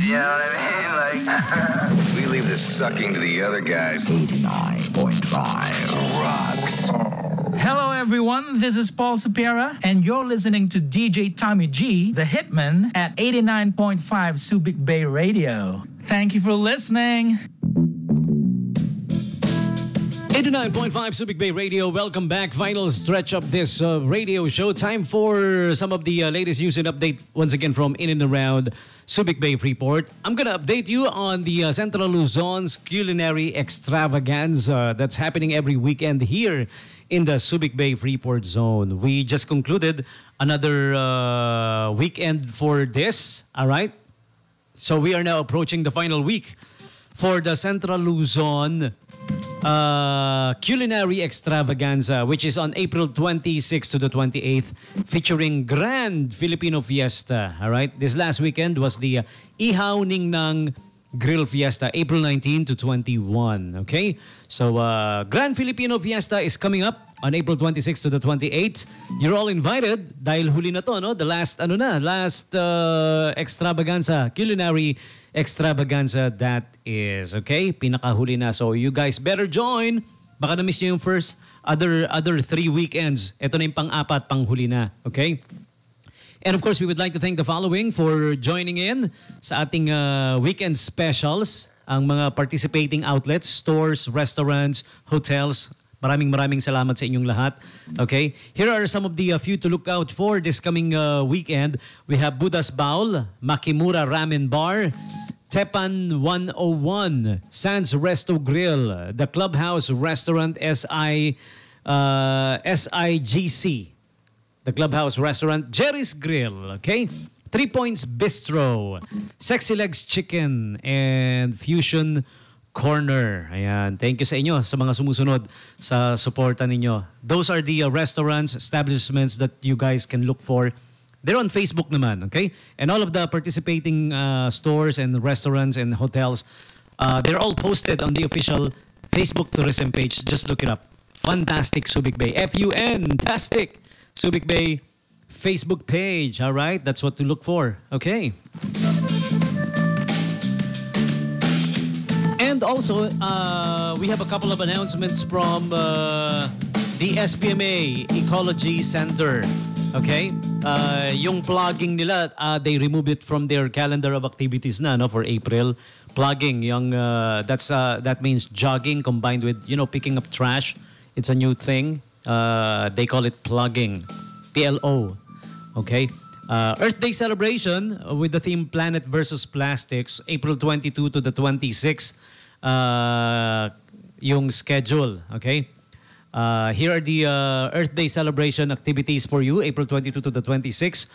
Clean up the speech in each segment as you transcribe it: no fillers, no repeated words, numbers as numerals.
You know what I mean? Like, We leave the sucking to the other guys. 89.5 Rocks. Hello, everyone. This is Paul Sapira, and you're listening to DJ Tommy G, the Hitman, at 89.5 Subic Bay Radio. Thank you for listening. 89.5 Subic Bay Radio. Welcome back. Final stretch of this radio show. Time for some of the latest news and update once again from in and around Subic Bay Freeport. I'm going to update you on the Central Luzon's culinary extravaganza that's happening every weekend here in the Subic Bay Freeport zone. We just concluded another weekend for this. All right. So we are now approaching the final week for the Central Luzon culinary extravaganza, which is on April 26th to the 28th, featuring Grand Filipino Fiesta. All right, this last weekend was the Ihaw Ningnang Grill Fiesta, April 19 to 21. Okay, so Grand Filipino Fiesta is coming up on April 26 to the 28th. You're all invited dahil huli na to, no? The last extravaganza, culinary extravaganza that is, okay? Pinakahuli na. So you guys better join. Baka na-miss nyo yung first other 3 weekends. Ito na yung pang-apat, panghuli na. Okay? And of course, we would like to thank the following for joining in sa ating weekend specials. Ang mga participating outlets, stores, restaurants, hotels. Maraming salamat sa inyong lahat. Okay? Here are some of the few to look out for this coming weekend. We have Buddha's Bowl, Makimura Ramen Bar, Tepan 101, Sands Resto Grill, the Clubhouse Restaurant SIGC, the Clubhouse Restaurant, Jerry's Grill, okay? 3 Points Bistro, Sexy Legs Chicken, and Fusion Corner. Ayan. Thank you sa inyo sa mga sumusunod sa suporta ninyo. Those are the restaurants, establishments that you guys can look for. They're on Facebook naman, okay? And all of the participating stores and restaurants and hotels, they're all posted on the official Facebook tourism page. Just look it up. Fantastic Subic Bay. F-U-N-tastic Subic Bay Facebook page. All right? That's what to look for. Okay. And also, we have a couple of announcements from the SPMA Ecology Center. Okay? Yung plugging nila, they removed it from their calendar of activities na, no, for April. Plugging, yung, that means jogging combined with, picking up trash. It's a new thing. They call it plugging. PLO. Okay? Earth Day celebration with the theme Planet versus Plastics, April 22 to the 26th. Yung schedule. Okay? Here are the Earth Day celebration activities for you, April 22 to the 26th.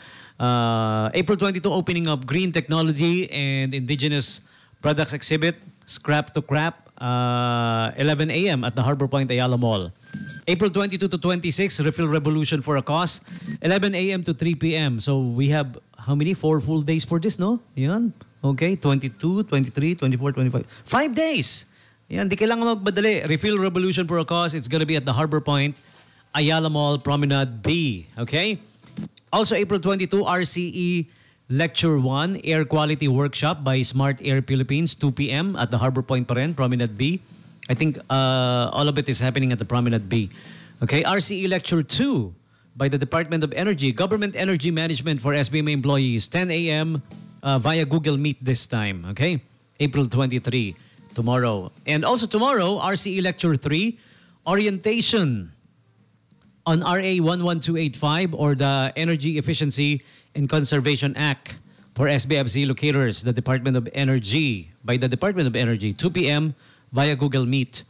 April 22, opening of Green Technology and Indigenous Products Exhibit, Scrap to Crap, 11 a.m. at the Harbor Point Ayala Mall. April 22 to 26, Refill Revolution for a Cause, 11 a.m. to 3 p.m. So we have, how many? 4 full days for this, no? Yan. Okay, 22, 23, 24, 25. 5 days! Yan, di kailangan magbadali. Refill Revolution for a Cause. It's gonna be at the Harbor Point, Ayala Mall, Promenade B. Okay? Also, April 22, RCE Lecture 1, Air Quality Workshop by Smart Air Philippines, 2 p.m. at the Harbor Point pa rin, Promenade B. I think all of it is happening at the Promenade B. Okay? RCE Lecture 2 by the Department of Energy, Government Energy Management for SBMA employees, 10 a.m. Via Google Meet this time. Okay? April 23. Tomorrow. And also tomorrow, RCE Lecture 3, Orientation on RA 11285 or the Energy Efficiency and Conservation Act for SBFC locators, the Department of Energy, by the Department of Energy, 2 p.m. via Google Meet.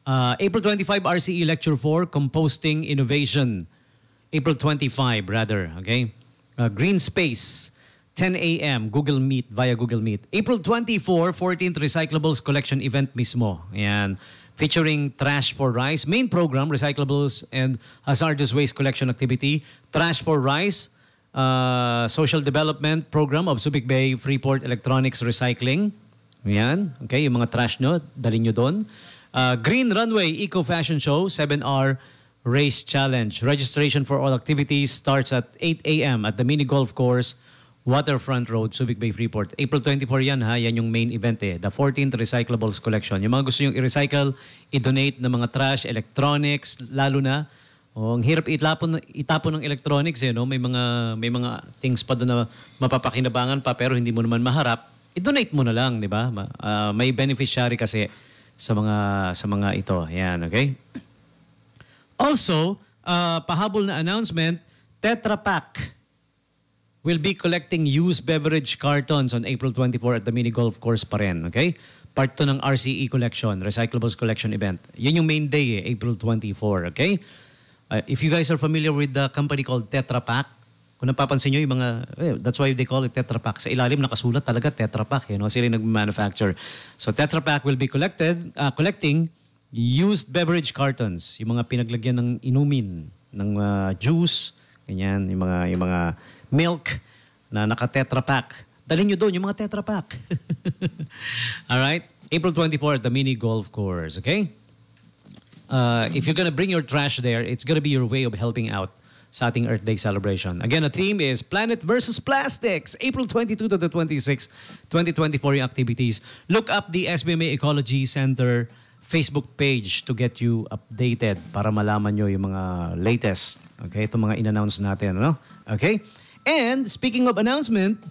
April 25, RCE Lecture 4, Composting Innovation. April 25, rather. Okay? Green Space. 10 a.m. Google Meet, via Google Meet. April 24, 14th Recyclables Collection Event mismo. Ayan. Featuring Trash for Rice. Main program, Recyclables and Hazardous Waste Collection Activity. Trash for Rice. Social Development Program of Subic Bay Freeport Electronics Recycling. Ayan. Okay, yung mga trash nyo, dalhin nyo doon. Green Runway Eco Fashion Show, 7R Race Challenge. Registration for all activities starts at 8 a.m. at the Mini Golf Course, Waterfront Road, Subic Bay, Freeport. April 24 yan ha, yan yung main event The 14th Recyclables Collection. Yung mga gusto yung i-recycle, i-donate ng mga trash, electronics, lalo na. Ang hirap itapon ng electronics no? May mga things pa doon na mapapakinabangan pa pero hindi mo naman maharap. I-donate mo na lang, di ba? May beneficiary kasi sa mga ito. Yan, okay? Also, pahabol na announcement, Tetra Pak will be collecting used beverage cartons on April 24 at the mini golf course pa rin, okay? Part to ng RCE collection, Recyclables Collection event. Yun yung main day April 24, okay? If you guys are familiar with the company called Tetra Pak, kung napapansin nyo yung mga, that's why they call it Tetra Pak. Sa ilalim nakasulat talaga Tetra Pak, sila yung nag-manufacture. So Tetra Pak will be collecting used beverage cartons, yung mga pinaglagyan ng inumin, ng juice, ganyan, yung mga milk na naka-Tetra Pak. Dalhin nyo doon yung mga Tetra Pak. Alright? April 24 at the mini golf course, okay? If you're gonna bring your trash there, it's gonna be your way of helping out sa ating Earth Day celebration. Again, the theme is Planet versus Plastics. April 22 to the 26, 2024 yung activities. Look up the SBMA Ecology Center Facebook page to get you updated para malaman nyo yung mga latest. Okay? Itong mga in-announce natin. Ano? Okay? And speaking of announcement,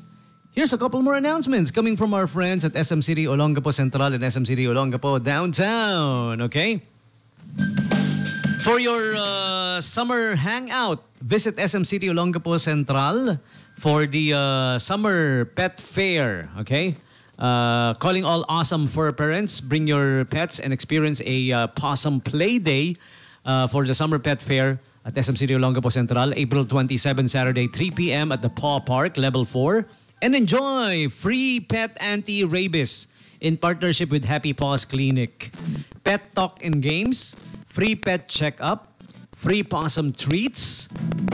here's a couple more announcements coming from our friends at SM City Olongapo Central and SM City Olongapo Downtown. Okay? For your summer hangout, visit SM City Olongapo Central for the summer pet fair. Okay? Calling all awesome fur parents, bring your pets and experience a possum play day for the summer pet fair at SM City Olongapo Central, April 27, Saturday, 3 p.m. at the Paw Park, Level 4. And enjoy free pet anti-rabies in partnership with Happy Paws Clinic. Pet talk and games, free pet checkup, free possum treats,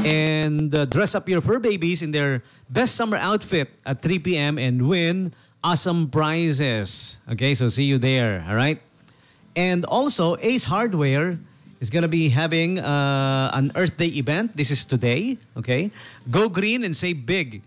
and dress up your fur babies in their best summer outfit at 3 p.m. and win awesome prizes. Okay, so see you there, all right? And also, Ace Hardware is going to be having an Earth Day event. This is today, okay? Go green and save big.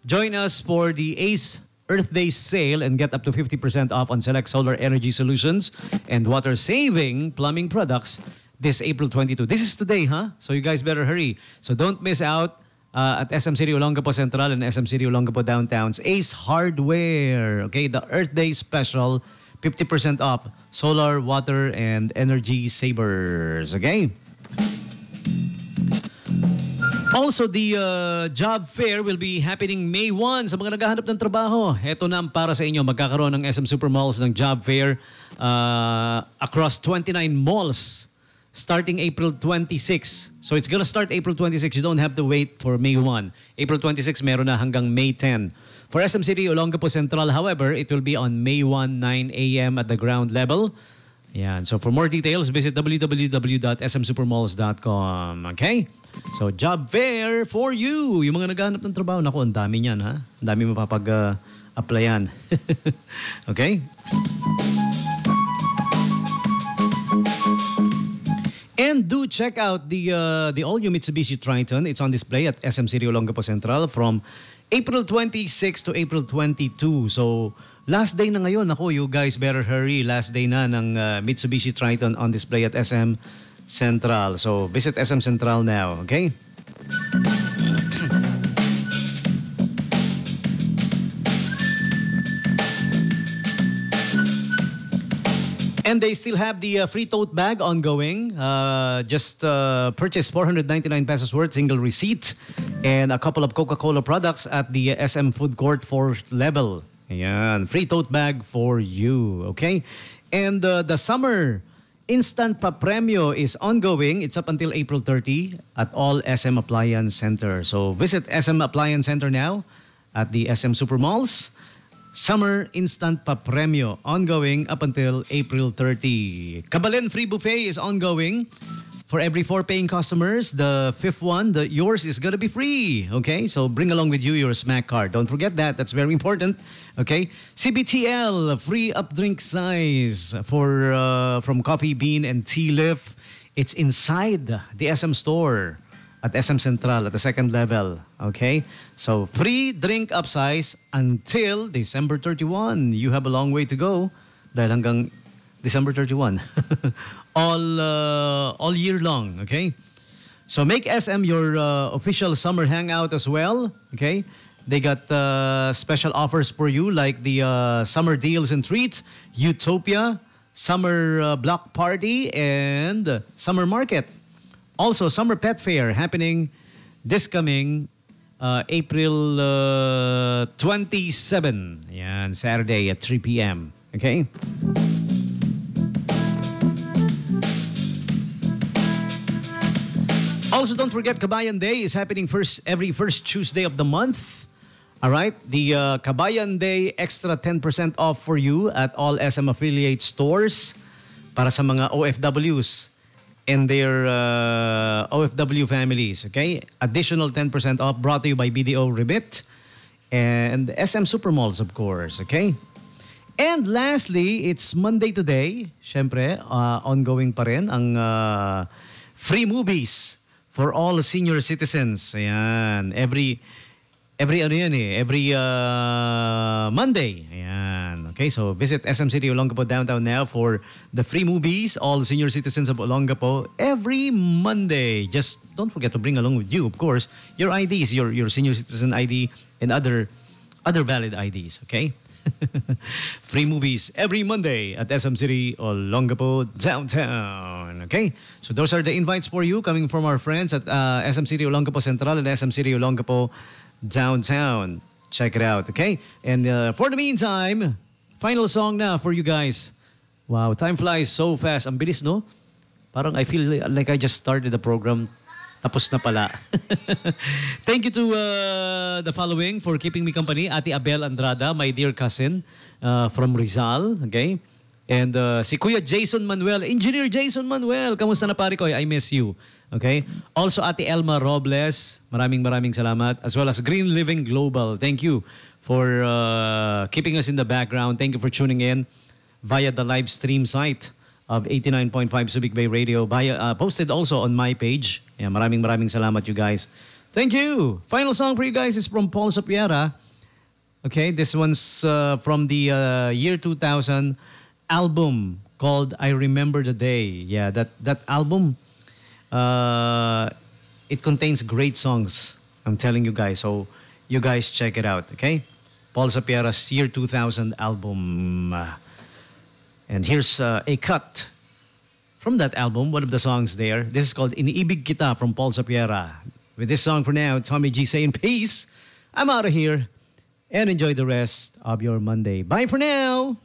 Join us for the Ace Earth Day sale and get up to 50% off on select solar energy solutions and water-saving plumbing products this April 22. This is today, huh? So you guys better hurry. So don't miss out at SM City Olongapo Central and SM City Olongapo Downtown's Ace Hardware. Okay, the Earth Day special, 50% off solar, water, and energy savers. Okay? Also, the job fair will be happening May 1 sa mga naghahanap ng trabaho. Ito na ang para sa inyo. Magkakaroon ng SM Supermalls ng job fair across 29 malls starting April 26. So it's gonna start April 26. You don't have to wait for May 1. April 26 meron na hanggang May 10. For SM City Olongapo Central, however, it will be on May 1, 9 a.m. at the ground level. Yan. So for more details, visit www.smsupermalls.com. Okay? So job fair for you. Yung mga naghahanap ng trabaho, naku, ang dami niyan, ha? Ang dami mapapag-applyan. Okay? And do check out the all-new Mitsubishi Triton. It's on display at SM City Olongapo Central from April 26 to April 22. So, last day na ngayon. Ako, you guys better hurry. Last day na ng Mitsubishi Triton on display at SM Central. So, visit SM Central now, okay? And they still have the free tote bag ongoing. Just purchase 499 pesos worth, single receipt, and a couple of Coca-Cola products at the SM Food Court 4th level. Ayan, free tote bag for you, okay? And the summer instant papremyo is ongoing. It's up until April 30 at all SM Appliance Center. So visit SM Appliance Center now at the SM Supermalls. Summer Instant Papremyo ongoing up until April 30. Kabalen Free Buffet is ongoing. For every 4 paying customers, the 5th one, yours is gonna be free. Okay? So bring along with you your snack card. Don't forget that. That's very important. Okay? CBTL, free updrink size for from Coffee Bean and Tea Leaf. It's inside the SM store. at SM Central at the second level. Okay? So, free drink upsize until December 31. You have a long way to go dahil hanggang December 31. all year long. Okay? So, make SM your official summer hangout as well. Okay? They got special offers for you like the summer deals and treats, Utopia, summer block party, and summer market. Also, summer pet fair happening this coming April 27. Yan, Saturday at 3 p.m. Okay? Also, don't forget, Kabayan Day is happening every first Tuesday of the month. All right, the Kabayan Day extra 10% off for you at all SM affiliate stores para sa mga OFWs and their OFW families. Okay, additional 10% off brought to you by BDO Remit and SM Supermalls, of course. Okay, and lastly, it's Monday today. Syempre, ongoing pa rin ang free movies for all senior citizens. Ayan, every Monday. Ayan. Okay, so visit SM City Olongapo downtown now for the free movies. All senior citizens of Olongapo every Monday. Just don't forget to bring along with you, of course, your IDs, your senior citizen ID and other valid IDs. Okay. Free movies every Monday at SM City Olongapo downtown. Okay, so those are the invites for you coming from our friends at SM City Olongapo Central and SM City Olongapo downtown. Check it out, okay? And for the meantime, final song na for you guys. Wow, time flies so fast. Ang bilis, no? Parang I feel like I just started the program. Tapos na pala. Thank you to the following for keeping me company. Ate Abel Andrada, my dear cousin from Rizal, okay? And si Kuya Jason Manuel, Engineer Jason Manuel, kamusta na pare ko? I miss you. Okay? Also, Ate Elma Robles, maraming salamat. As well as Green Living Global. Thank you for keeping us in the background. Thank you for tuning in via the live stream site of 89.5 Subic Bay Radio. Posted also on my page. Yeah, maraming salamat you guys. Thank you. Final song for you guys is from Paul Sopiera. Okay, this one's from the year 2000 album called I Remember the Day. Yeah, that album, it contains great songs. I'm telling you guys. So you guys check it out, okay? Paul Sopiera's year 2000 album. And here's a cut from that album, one of the songs there. This is called Iniibig Kita from Paul Sopiera. With this song for now, Tommy G saying peace. I'm out of here. And enjoy the rest of your Monday. Bye for now.